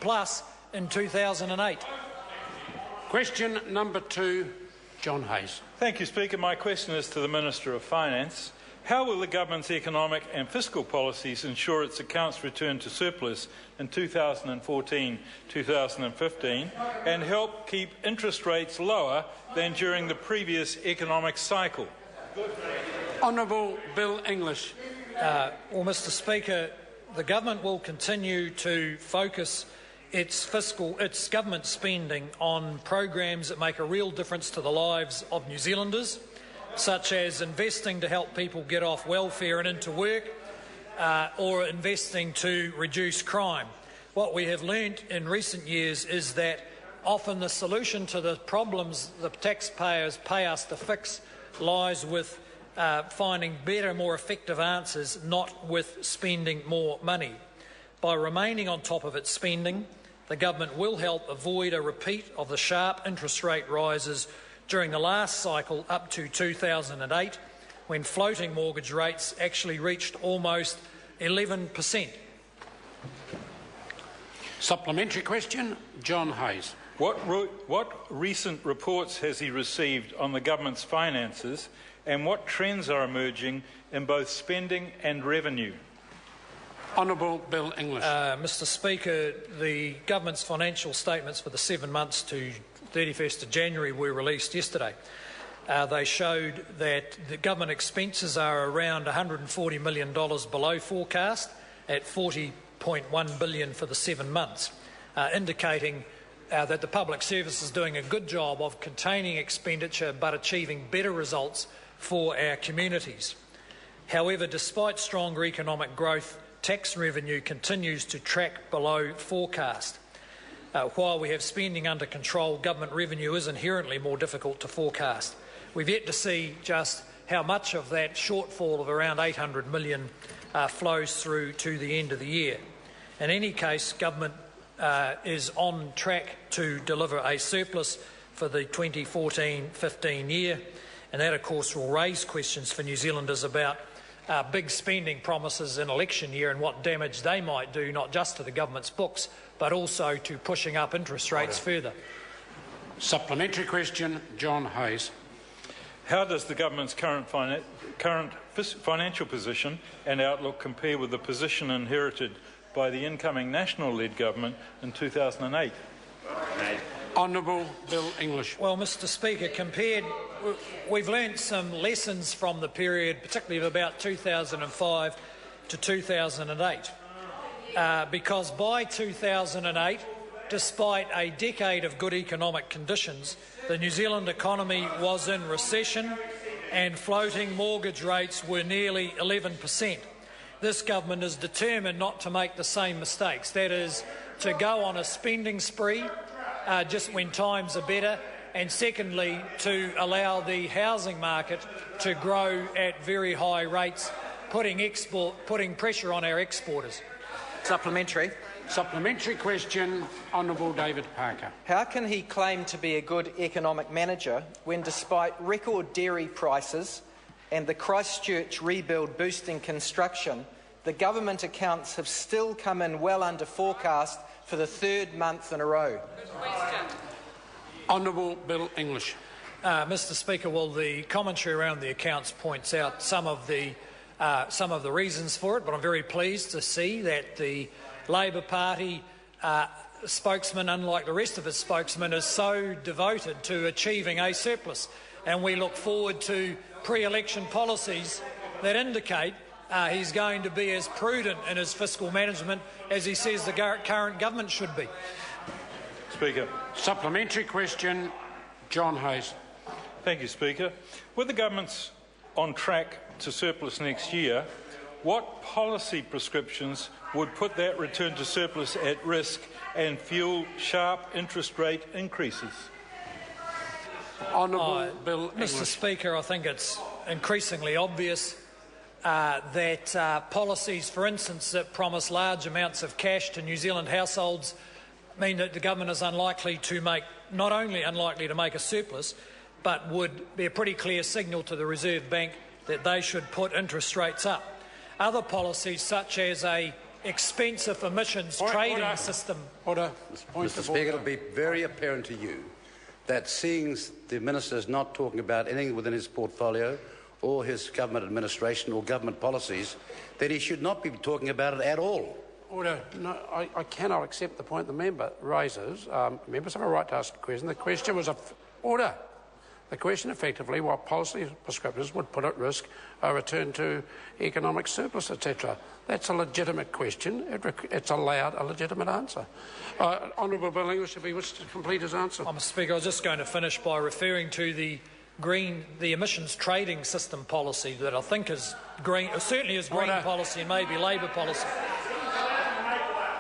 plus in 2008. Question number 2, John Hayes. Thank you, Speaker. My question is to the Minister of Finance. How will the government's economic and fiscal policies ensure its accounts return to surplus in 2014-2015 and help keep interest rates lower than during the previous economic cycle? Honourable Bill English. Well, Mr. Speaker, the government will continue to focus its government spending on programs that make a real difference to the lives of New Zealanders, such as investing to help people get off welfare and into work, or investing to reduce crime. What we have learnt in recent years is that often the solution to the problems the taxpayers pay us to fix lies with finding better, more effective answers, not with spending more money. By remaining on top of its spending, the government will help avoid a repeat of the sharp interest rate rises during the last cycle up to 2008, when floating mortgage rates actually reached almost 11%. Supplementary question, John Hayes. What recent reports has he received on the government's finances, and what trends are emerging in both spending and revenue? Honourable Bill English. Mr. Speaker, the government's financial statements for the 7 months to 31st of January were released yesterday. They showed that the government expenses are around $140 million below forecast at $40.1 billion for the 7 months, indicating that the public service is doing a good job of containing expenditure but achieving better results for our communities. However, despite stronger economic growth, tax revenue continues to track below forecast. While we have spending under control, government revenue is inherently more difficult to forecast. We've yet to see just how much of that shortfall of around $800 million flows through to the end of the year. In any case, government is on track to deliver a surplus for the 2014-15 year, and that, of course, will raise questions for New Zealanders about big spending promises in election year and what damage they might do, not just to the government's books, but also to pushing up interest rates further. Supplementary question, John Hayes. How does the government's current financial position and outlook compare with the position inherited by the incoming National-led government in 2008? Honourable Bill English. Well, Mr. Speaker, we've learnt some lessons from the period, particularly of about 2005 to 2008. Because by 2008, despite a decade of good economic conditions, the New Zealand economy was in recession and floating mortgage rates were nearly 11%. This government is determined not to make the same mistakes, that is, to go on a spending spree just when times are better, and secondly, to allow the housing market to grow at very high rates, putting pressure on our exporters. Supplementary. Supplementary question, Honourable David Parker. How can he claim to be a good economic manager when, despite record dairy prices and the Christchurch rebuild boosting construction, the government accounts have still come in well under forecast for the 3rd month in a row? Honourable Bill English. Mr. Speaker, well, the commentary around the accounts points out some of the reasons for it, but I'm very pleased to see that the Labor Party spokesman, unlike the rest of its spokesmen, is so devoted to achieving a surplus, and we look forward to pre-election policies that indicate he's going to be as prudent in his fiscal management as he says the current government should be. Speaker. Supplementary question, John Hayes. Thank you, Speaker. With the government's on track to surplus next year, what policy prescriptions would put that return to surplus at risk and fuel sharp interest rate increases? Honourable Bill English. Mr. Speaker, I think it's increasingly obvious that policies, for instance, that promise large amounts of cash to New Zealand households mean that the government is not only unlikely to make a surplus, but would be a pretty clear signal to the Reserve Bank that they should put interest rates up. Other policies, such as a expensive emissions trading system. Order. Mr. Speaker, it will be very apparent to you that seeing the Minister is not talking about anything within his portfolio or his government administration or government policies, that he should not be talking about it at all. Order. No, I cannot accept the point the member raises. Members have a right to ask a question. The question was order. The question effectively what policy prescriptors would put at risk a return to economic surplus, etc. That's a legitimate question. It's allowed a legitimate answer. Honourable Bill English, should be wished to complete his answer. Mr. Speaker, I was just going to finish by referring to the emissions trading system policy that I think is green, certainly is green policy and maybe Labor policy.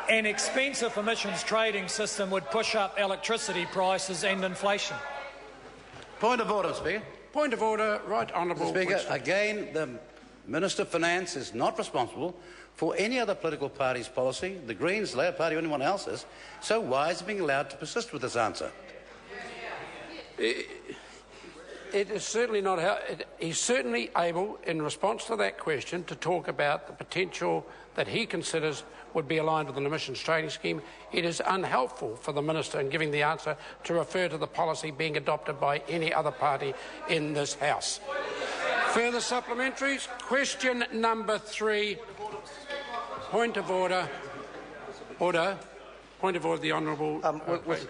An expensive emissions trading system would push up electricity prices and inflation. Point of order, Speaker. Point of order. Right, Honourable Speaker, Winston. again, the Minister of Finance is not responsible for any other political party's policy, the Greens, the Labour Party or anyone else's, so why is he being allowed to persist with this answer? It is certainly not how... He's certainly able, in response to that question, to talk about the potential that he considers would be aligned with an emissions trading scheme. It is unhelpful for the Minister in giving the answer to refer to the policy being adopted by any other party in this House. Further supplementaries? Question number 3. Point of order. Order. Point of order, the Honourable...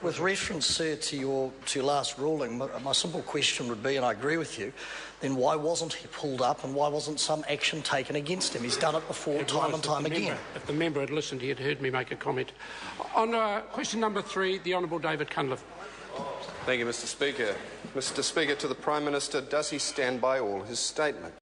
with reference, sir, to your last ruling, my simple question would be, and I agree with you, then why wasn't he pulled up and why wasn't some action taken against him? He's done it before, time and time again. If the member had listened, he had heard me make a comment. On question number 3, the Honourable David Cunliffe. Thank you, Mr. Speaker. Mr. Speaker, to the Prime Minister, does he stand by all his statements?